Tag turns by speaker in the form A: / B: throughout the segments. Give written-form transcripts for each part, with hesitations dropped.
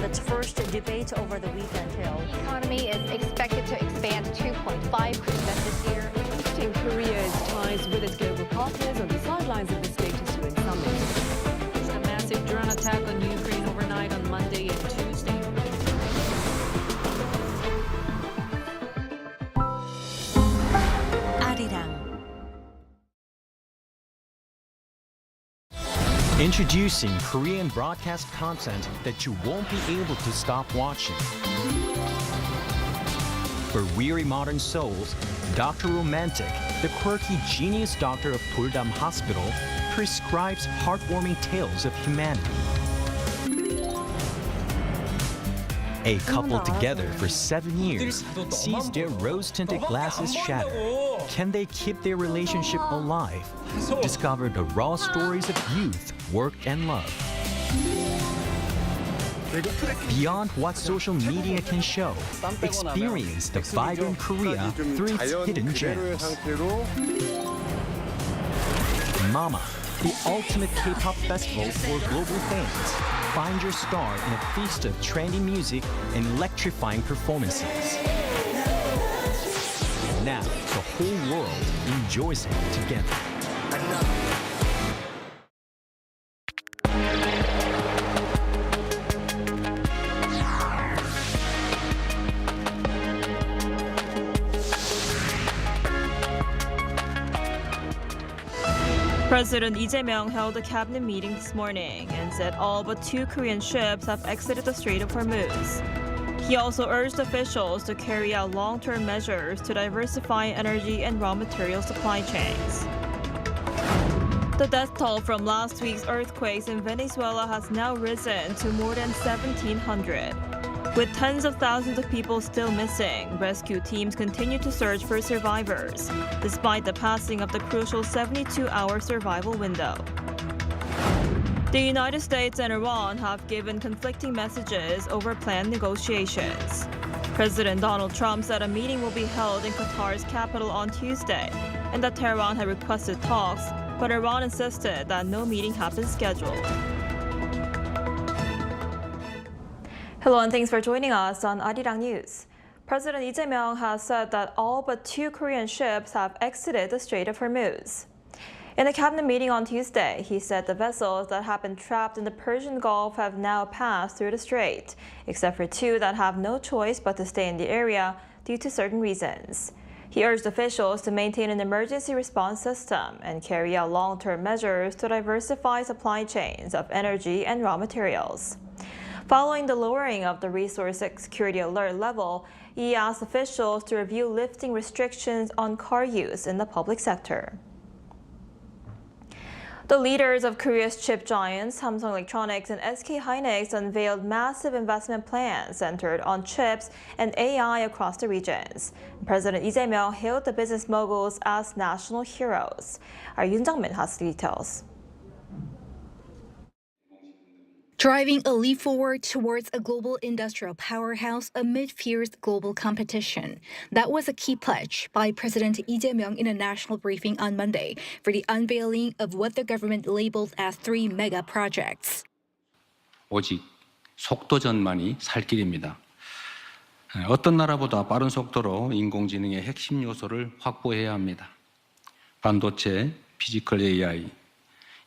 A: its first debate over the weekend.
B: The economy is expected to expand 2.5% this year.
C: Boosting Korea's ties with its global partners on the sidelines of the Status UN summit.
D: A massive drone attack on Ukraine overnight on Monday and Tuesday.
A: Arirang.
E: Introducing Korean broadcast content that you won't be able to stop watching. For weary modern souls, Dr. Romantic, the quirky genius doctor of Puldam Hospital, prescribes heartwarming tales of humanity. A couple together for 7 years sees their rose-tinted glasses shatter. Can they keep their relationship alive? Discover the raw stories of youth, work, and love. Beyond what social media can show, experience the vibrant Korea through its hidden gems. Mama, the ultimate K-pop festival for global fans. Find your star in a feast of trendy music and electrifying performances. Now, the whole world enjoys it together.
F: President Lee Jae-myung held a cabinet meeting this morning and said all but 2 Korean ships have exited the Strait of Hormuz. He also urged officials to carry out long-term measures to diversify energy and raw material supply chains. The death toll from last week's earthquakes in Venezuela has now risen to more than 1,700. With tens of thousands of people still missing, rescue teams continue to search for survivors, despite the passing of the crucial 72-hour survival window. The United States and Iran have given conflicting messages over planned negotiations. President Donald Trump said a meeting will be held in Qatar's capital on Tuesday, and that Tehran had requested talks, but Iran insisted that no meeting had been scheduled. Hello and thanks for joining us on Arirang News. President Lee Jae-myung has said that all but 2 Korean ships have exited the Strait of Hormuz. In a cabinet meeting on Tuesday, he said the vessels that have been trapped in the Persian Gulf have now passed through the strait, except for 2 that have no choice but to stay in the area due to certain reasons. He urged officials to maintain an emergency response system and carry out long-term measures to diversify supply chains of energy and raw materials. Following the lowering of the resource security alert level, he asked officials to review lifting restrictions on car use in the public sector. The leaders of Korea's chip giants, Samsung Electronics and SK hynix, unveiled massive investment plans centered on chips and AI across the regions. President Lee Jae-myung hailed the business moguls as national heroes. Our Yoon Jung-min has the details.
G: Driving a leap forward towards a global industrial powerhouse amid fierce global competition. That was a key pledge by President Lee Jae-myung in a national briefing on Monday for the unveiling of what the government labeled as 3 mega projects.
H: 오직 속도전만이 살 길입니다. 어떤 나라보다 빠른 속도로 인공지능의 핵심 요소를 확보해야 합니다. 반도체, 피지컬 AI,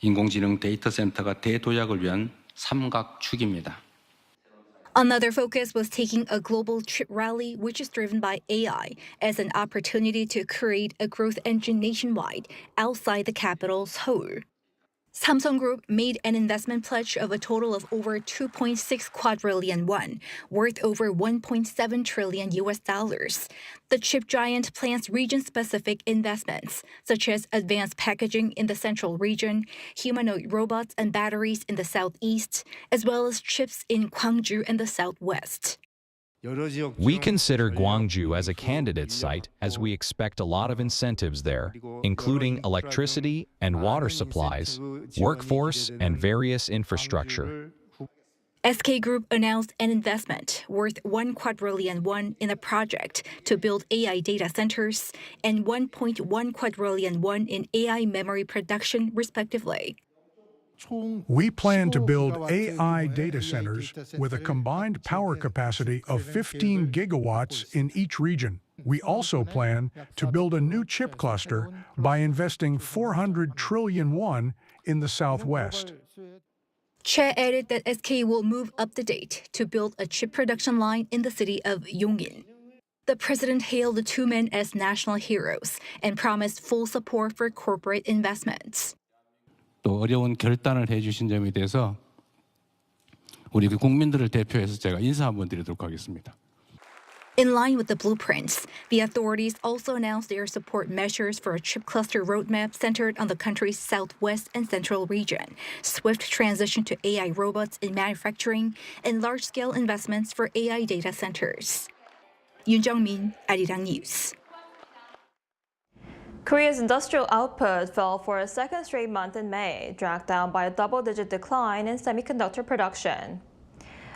H: 인공지능 데이터 센터가 대도약을 위한 삼각축입니다.
G: Another focus was taking a global chip rally, which is driven by AI, as an opportunity to create a growth engine nationwide outside the capital, Seoul. Samsung Group made an investment pledge of a total of over 2.6 quadrillion won, worth over 1.7 trillion US dollars. The chip giant plans region-specific investments, such as advanced packaging in the central region, humanoid robots and batteries in the southeast, as well as chips in Gwangju and the southwest.
I: We consider Gwangju as a candidate site as we expect a lot of incentives there, including electricity and water supplies, workforce, and various infrastructure.
G: SK Group announced an investment worth 1 quadrillion won in a project to build AI data centers and 1.1 quadrillion won in AI memory production, respectively.
J: We plan to build AI data centers with a combined power capacity of 15 gigawatts in each region. We also plan to build a new chip cluster by investing 400 trillion won in the southwest.
G: Che added that SK will move up the date to build a chip production line in the city of Yongin. The president hailed the two men as national heroes and promised full support for corporate investments.
H: 또 어려운 결단을 해주신 점에 대해서 우리 국민들을 대표해서 제가 인사 한번 드리도록 하겠습니다.
G: In line with the blueprints, the authorities also announced their support measures for a chip cluster roadmap centered on the country's southwest and central region, swift transition to AI robots in manufacturing, and large-scale investments for AI data centers. Yoon Jung-min, Arirang News.
F: Korea's industrial output fell for a second straight month in May, dragged down by a double-digit decline in semiconductor production.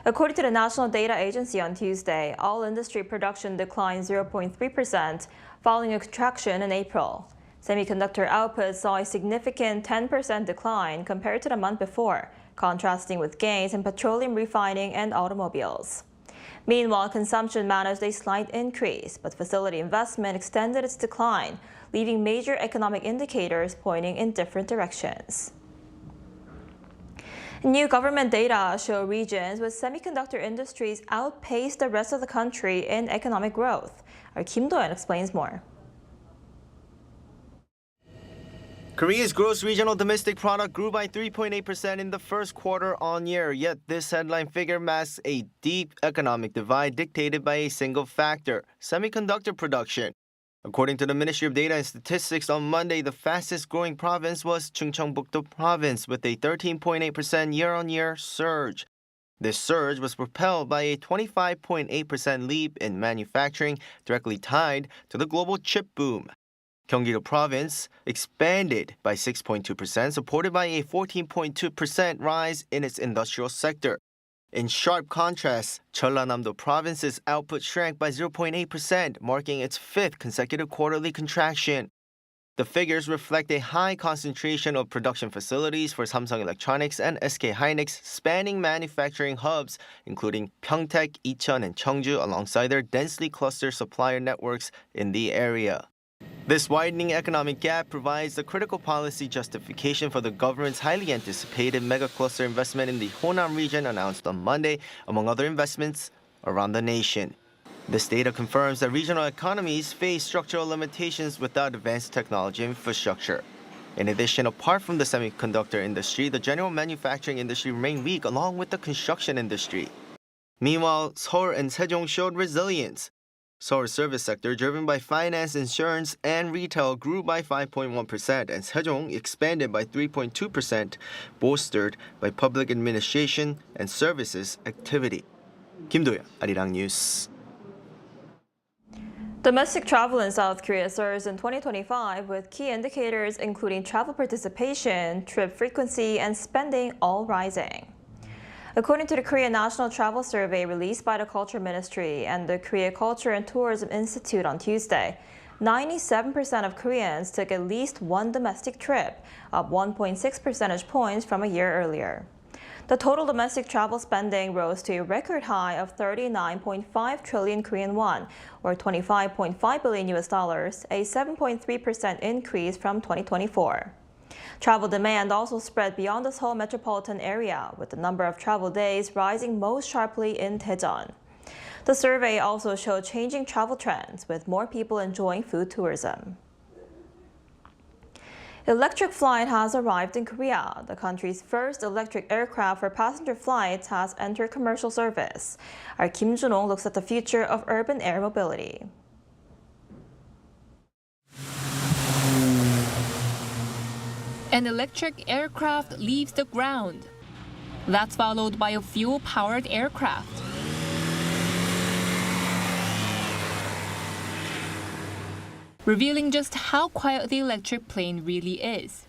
F: According to the National Data Agency on Tuesday, all industry production declined 0.3%, following a contraction in April. Semiconductor output saw a significant 10% decline compared to the month before, contrasting with gains in petroleum refining and automobiles. Meanwhile, consumption managed a slight increase, but facility investment extended its decline, leaving major economic indicators pointing in different directions. New government data show regions with semiconductor industries outpace the rest of the country in economic growth. Our Kim Do-yeon explains more.
K: Korea's gross regional domestic product grew by 3.8% in the first quarter on year, yet this headline figure masks a deep economic divide dictated by a single factor, semiconductor production. According to the Ministry of Data and Statistics on Monday, the fastest growing province was Chungcheongbuk-do province with a 13.8% year-on-year surge. This surge was propelled by a 25.8% leap in manufacturing directly tied to the global chip boom. Gyeonggi-do province expanded by 6.2%, supported by a 14.2% rise in its industrial sector. In sharp contrast, Jeollanam-do province's output shrank by 0.8%, marking its fifth consecutive quarterly contraction. The figures reflect a high concentration of production facilities for Samsung Electronics and SK Hynix, spanning manufacturing hubs, including Pyeongtaek, Icheon, and Cheongju, alongside their densely clustered supplier networks in the area. This widening economic gap provides the critical policy justification for the government's highly anticipated mega-cluster investment in the Honam region announced on Monday, among other investments around the nation. This data confirms that regional economies face structural limitations without advanced technology infrastructure. In addition, apart from the semiconductor industry, the general manufacturing industry remained weak along with the construction industry. Meanwhile, Seoul and Sejong showed resilience. Seoul's service sector, driven by finance, insurance, and retail, grew by 5.1%, and Sejong expanded by 3.2%, bolstered by public administration and services activity. Kim Do-yeon, Arirang News.
F: Domestic travel in South Korea surged in 2025, with key indicators including travel participation, trip frequency, and spending all rising. According to the Korea National Travel Survey released by the Culture Ministry and the Korea Culture and Tourism Institute on Tuesday, 97% of Koreans took at least one domestic trip, up 1.6 percentage points from a year earlier. The total domestic travel spending rose to a record high of 39.5 trillion Korean won, or $25.5 billion, a 7.3% increase from 2024. Travel demand also spread beyond the Seoul metropolitan area, with the number of travel days rising most sharply in Daejeon. The survey also showed changing travel trends, with more people enjoying food tourism. Electric flight has arrived in Korea. The country's first electric aircraft for passenger flights has entered commercial service. Our Kim Jun-ong looks at the future of urban air mobility.
L: An electric aircraft leaves the ground. That's followed by a fuel-powered aircraft. Revealing just how quiet the electric plane really is.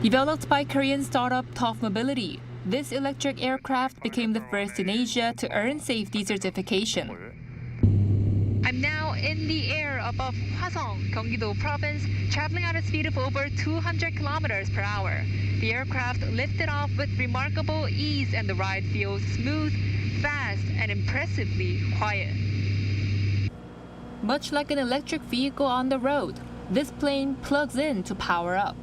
L: Developed by Korean startup Tough Mobility, this electric aircraft became the first in Asia to earn safety certification.
M: I'm now in
L: in the air above Hwasong, Gyeonggi-do province, traveling at a speed of over 200 kilometers per hour. The aircraft lifted off with remarkable ease, and the ride feels smooth, fast, and impressively quiet. Much like an electric vehicle on the road, this plane plugs in to power up.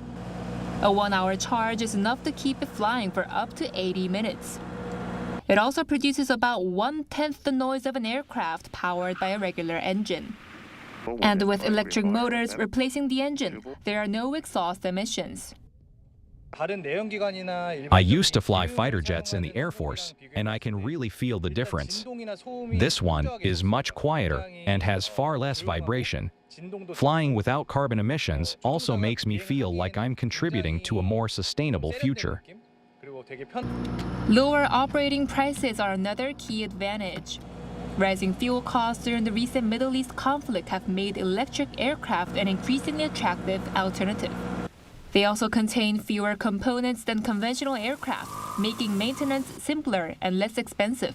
L: A 1-hour charge is enough to keep it flying for up to 80 minutes. It also produces about 1/10 the noise of an aircraft powered by a regular engine. And with electric motors replacing the engine, there are no exhaust emissions.
I: I used to fly fighter jets in the Air Force, and I can really feel the difference. This one is much quieter and has far less vibration. Flying without carbon emissions also makes me feel like I'm contributing to a more sustainable future.
L: Lower operating prices are another key advantage. Rising fuel costs during the recent Middle East conflict have made electric aircraft an increasingly attractive alternative. They also contain fewer components than conventional aircraft, making maintenance simpler and less expensive.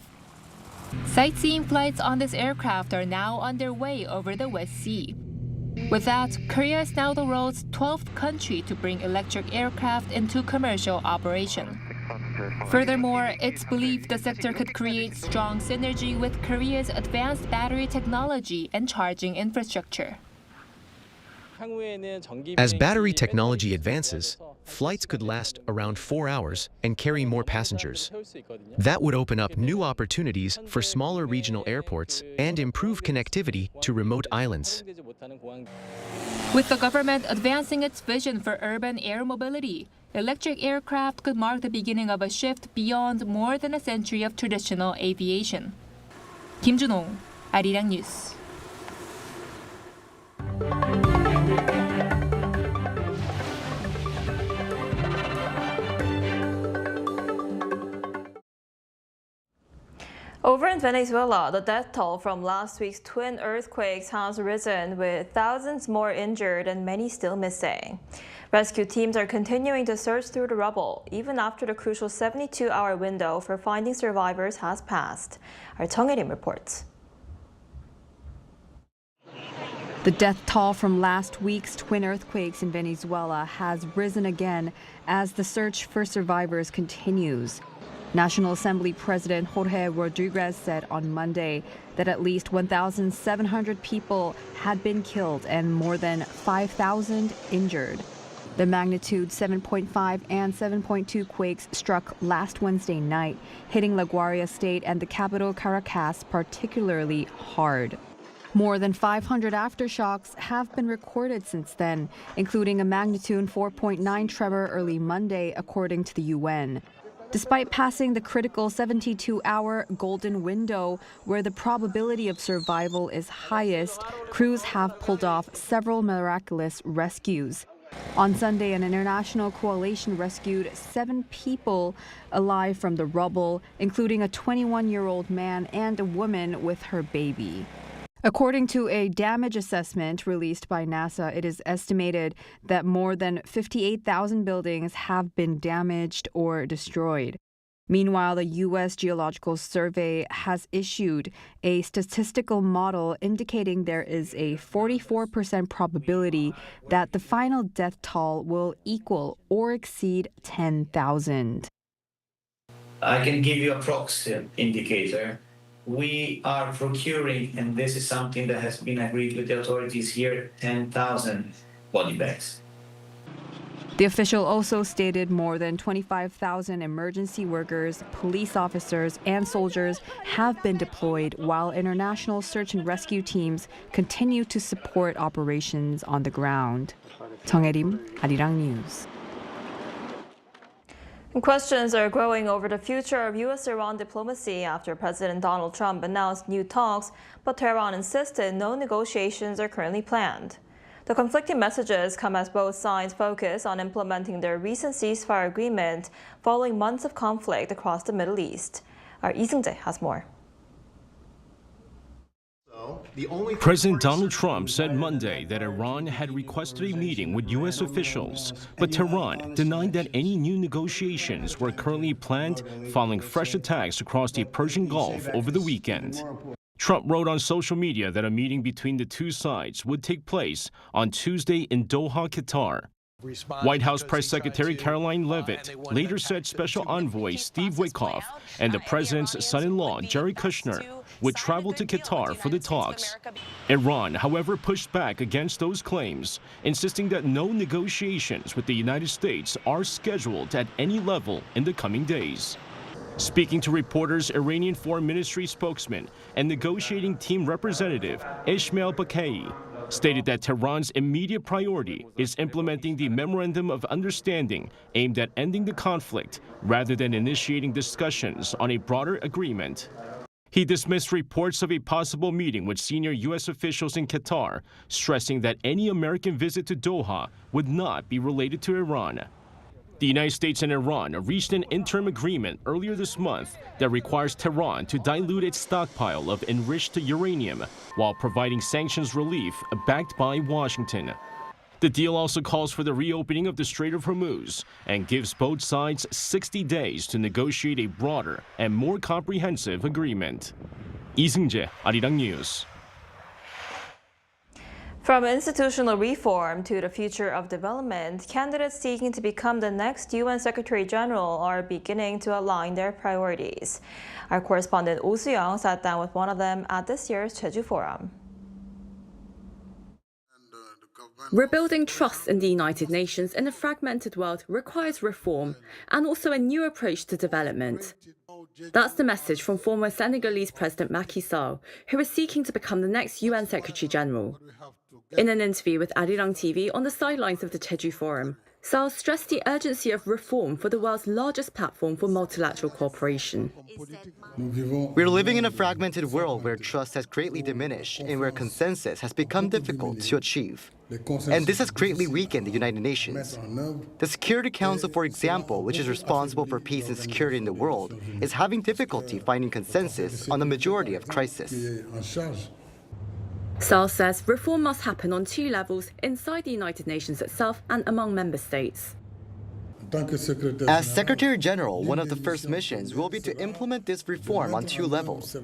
L: Sightseeing flights on this aircraft are now underway over the West Sea. With that, Korea is now the world's 12th country to bring electric aircraft into commercial operation. Furthermore, it's believed the sector could create strong synergy with Korea's advanced battery technology and charging infrastructure.
M: As battery technology advances, flights could last around 4 hours and carry more passengers. That would open up new opportunities for smaller regional airports and improve connectivity to remote islands.
L: With the government advancing its vision for urban air mobility, electric aircraft could mark the beginning of a shift beyond more than a century of traditional aviation. Kim Jun-ho, Arirang News.
F: Over in Venezuela, the death toll from last week's twin earthquakes has risen, with thousands more injured and many still missing. Rescue teams are continuing to search through the rubble, even after the crucial 72-hour window for finding survivors has passed. Our Chung Il-im reports.
N: The death toll from last week's twin earthquakes in Venezuela has risen again as the search for survivors continues. National Assembly President Jorge Rodriguez said on Monday that at least 1,700 people had been killed and more than 5,000 injured. The magnitude 7.5 and 7.2 quakes struck last Wednesday night, hitting La Guaira state and the capital Caracas particularly hard. More than 500 aftershocks have been recorded since then, including a magnitude 4.9 tremor early Monday, according to the UN. Despite passing the critical 72-hour golden window where the probability of survival is highest, crews have pulled off several miraculous rescues. On Sunday, an international coalition rescued 7 people alive from the rubble, including a 21-year-old man and a woman with her baby. According to a damage assessment released by NASA, it is estimated that more than 58,000 buildings have been damaged or destroyed. Meanwhile, the U.S. Geological Survey has issued a statistical model indicating there is a 44% probability that the final death toll will equal or exceed 10,000.
O: I can give you a proxy indicator. We are procuring, and this is something that has been agreed with the authorities here, 10,000 body bags.
N: The official also stated more than 25,000 emergency workers, police officers, and soldiers have been deployed, while international search and rescue teams continue to support operations on the ground. Chung Il-im, Arirang News.
F: Questions are growing over the future of U.S.-Iran diplomacy after President Donald Trump announced new talks, but Tehran insisted no negotiations are currently planned. The conflicting messages come as both sides focus on implementing their recent ceasefire agreement following months of conflict across the Middle East. Our Lee Seung-jae has more.
P: President Donald Trump said Monday that Iran had requested a meeting with U.S. officials, but Tehran denied that any new negotiations were currently planned following fresh attacks across the Persian Gulf over the weekend. Trump wrote on social media that a meeting between the two sides would take place on Tuesday in Doha, Qatar. White House Press Secretary Caroline Leavitt later said Special Envoy Steve Witkoff and the president's son-in-law, Jared Kushner, would travel to Qatar for the talks. Iran, however, pushed back against those claims, insisting that no negotiations with the United States are scheduled at any level in the coming days. Speaking to reporters, Iranian Foreign Ministry spokesman and negotiating team representative Ismail Bakai stated that Tehran's immediate priority is implementing the Memorandum of Understanding aimed at ending the conflict rather than initiating discussions on a broader agreement. He dismissed reports of a possible meeting with senior U.S. officials in Qatar, stressing that any American visit to Doha would not be related to Iran. The United States and Iran reached an interim agreement earlier this month that requires Tehran to dilute its stockpile of enriched uranium while providing sanctions relief backed by Washington. The deal also calls for the reopening of the Strait of Hormuz and gives both sides 60 days to negotiate a broader and more comprehensive agreement. 이승재, Arirang News.
F: From institutional reform to the future of development, candidates seeking to become the next UN Secretary General are beginning to align their priorities. Our correspondent Oh Soo-young sat down with one of them at this year's Jeju Forum.
Q: Rebuilding trust in the United Nations in a fragmented world requires reform and also a new approach to development. That's the message from former Senegalese President Macky Sall, who is seeking to become the next UN Secretary General. In an interview with Arirang TV on the sidelines of the Jeju Forum, Sall stressed the urgency of reform for the world's largest platform for multilateral cooperation.
R: We're living in a fragmented world where trust has greatly diminished and where consensus has become difficult to achieve. And this has greatly weakened the United Nations. The Security Council, for example, which is responsible for peace and security in the world, is having difficulty finding consensus on the majority of crises.
Q: Sall says reform must happen on two levels, inside the United Nations itself and among member states.
R: As Secretary General, one of the first missions will be to implement this reform on two levels.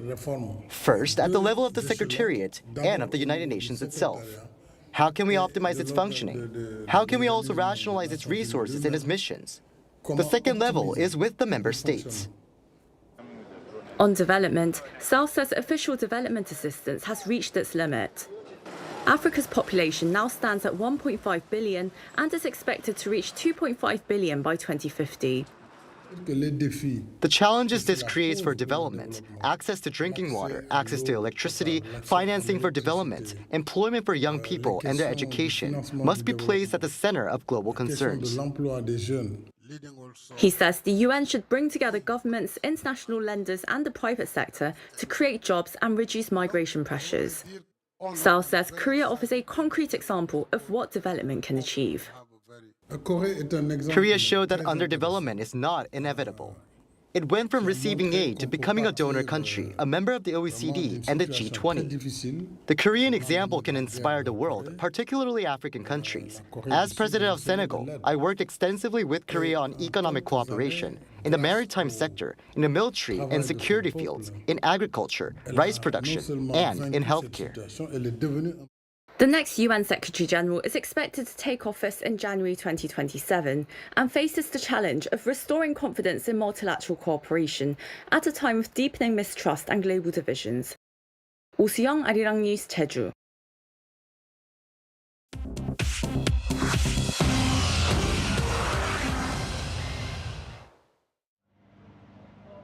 R: First, at the level of the Secretariat and of the United Nations itself. How can we optimize its functioning? How can we also rationalize its resources and its missions? The second level is with the member states.
Q: On development, Sall says official development assistance has reached its limit. Africa's population now stands at 1.5 billion and is expected to reach 2.5 billion by 2050.
R: The challenges this creates for development, access to drinking water, access to electricity, financing for development, employment for young people and their education must be placed at the center of global concerns.
Q: He says the UN should bring together governments, international lenders and the private sector to create jobs and reduce migration pressures. Sall says Korea offers a concrete example of what development can achieve.
R: Korea showed that underdevelopment is not inevitable. It went from receiving aid to becoming a donor country, a member of the OECD and the G20. The Korean example can inspire the world, particularly African countries. As president of Senegal, I worked extensively with Korea on economic cooperation, in the maritime sector, in the military and security fields, in agriculture, rice production, and in healthcare.
Q: The next UN Secretary General is expected to take office in January 2027 and faces the challenge of restoring confidence in multilateral cooperation at a time of deepening mistrust and global divisions. Oh Soo-young, Arirang News, Jeju.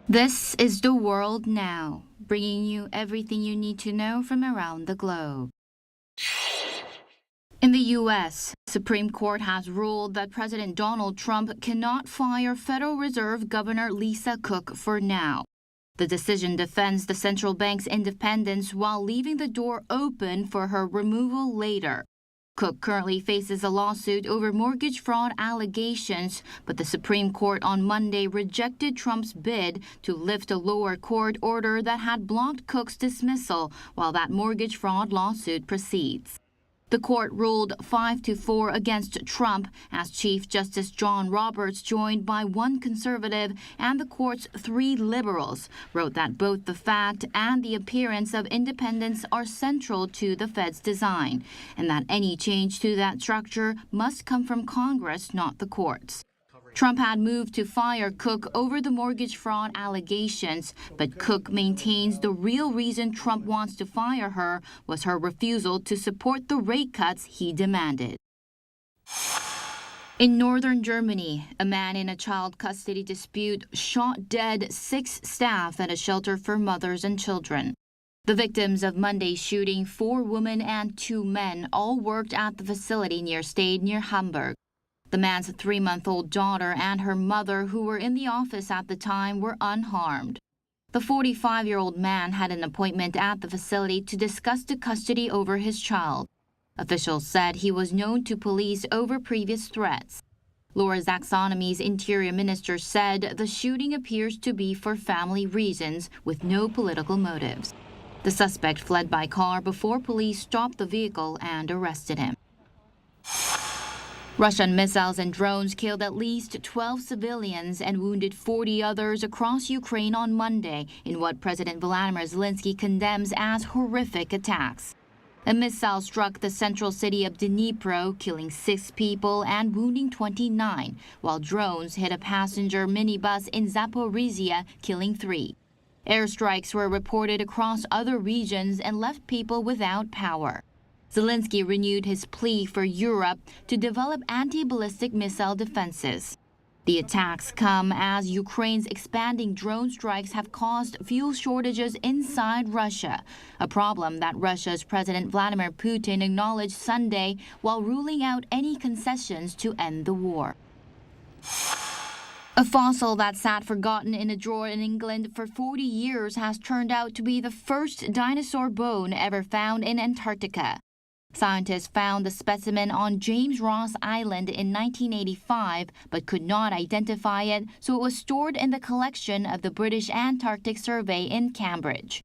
S: This is The World Now, bringing you everything you need to know from around the globe. In the U.S., Supreme Court has ruled that President Donald Trump cannot fire Federal Reserve Governor Lisa Cook for now. The decision defends the central bank's independence while leaving the door open for her removal later. Cook currently faces a lawsuit over mortgage fraud allegations, but the Supreme Court on Monday rejected Trump's bid to lift a lower court order that had blocked Cook's dismissal while that mortgage fraud lawsuit proceeds. The court ruled 5-4 against Trump as Chief Justice John Roberts, joined by one conservative and the court's 3 liberals, wrote that both the fact and the appearance of independence are central to the Fed's design, and that any change to that structure must come from Congress, not the courts. Trump had moved to fire Cook over the mortgage fraud allegations, but Cook maintains the real reason Trump wants to fire her was her refusal to support the rate cuts he demanded. In northern Germany, a man in a child custody dispute shot dead 6 staff at a shelter for mothers and children. The victims of Monday's shooting, 4 women and 2 men, all worked at the facility near Hamburg. The man's 3-month-old daughter and her mother, who were in the office at the time, were unharmed. The 45-year-old man had an appointment at the facility to discuss the custody over his child. Officials said he was known to police over previous threats. Laura Zaxonomy's interior minister said the shooting appears to be for family reasons with no political motives. The suspect fled by car before police stopped the vehicle and arrested him. Russian missiles and drones killed at least 12 civilians and wounded 40 others across Ukraine on Monday in what President Volodymyr Zelensky condemns as horrific attacks. A missile struck the central city of Dnipro, killing 6 people and wounding 29, while drones hit a passenger minibus in Zaporizhia, killing 3. Airstrikes were reported across other regions and left people without power. Zelensky renewed his plea for Europe to develop anti-ballistic missile defenses. The attacks come as Ukraine's expanding drone strikes have caused fuel shortages inside Russia, a problem that Russia's President Vladimir Putin acknowledged Sunday while ruling out any concessions to end the war. A fossil that sat forgotten in a drawer in England for 40 years has turned out to be the first dinosaur bone ever found in Antarctica. Scientists found the specimen on James Ross Island in 1985 but could not identify it, so it was stored in the collection of the British Antarctic Survey in Cambridge.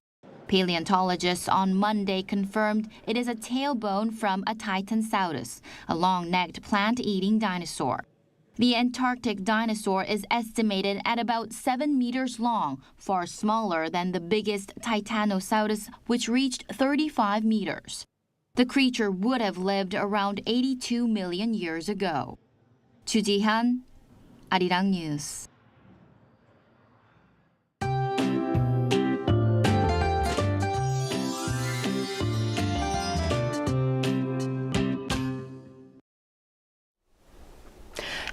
S: Paleontologists on Monday confirmed it is a tailbone from a Titanosaurus, a long-necked plant-eating dinosaur. The Antarctic dinosaur is estimated at about 7 meters long, far smaller than the biggest Titanosaurus, which reached 35 meters. The creature would have lived around 82 million years ago. Chu Ji-hyun, Arirang News.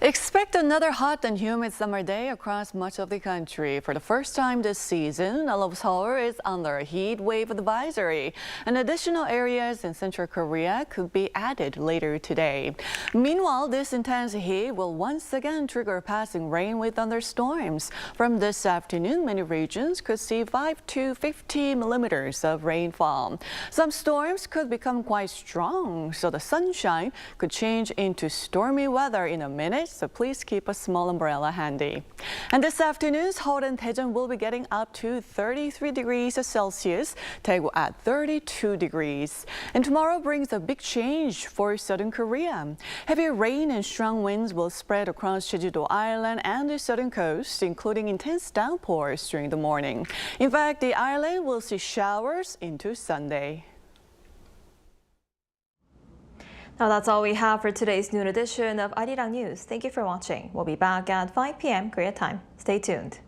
T: Expect another hot and humid summer day across much of the country. For the first time this season, all of Seoul is under a heat wave advisory, and additional areas in central Korea could be added later today. Meanwhile, this intense heat will once again trigger passing rain with thunderstorms. From this afternoon, many regions could see 5 to 50 millimeters of rainfall. Some storms could become quite strong, so the sunshine could change into stormy weather in a minute. So please keep a small umbrella handy. And this afternoon, Seoul and Daejeon will be getting up to 33 degrees Celsius, Daegu at 32 degrees. And tomorrow brings a big change for southern Korea. Heavy rain and strong winds will spread across Jeju-do Island and the southern coast, including intense downpours during the morning. In fact, the island will see showers into Sunday.
F: Now that's all we have for today's noon edition of Arirang News. Thank you for watching. We'll be back at 5 p.m. Korea time. Stay tuned.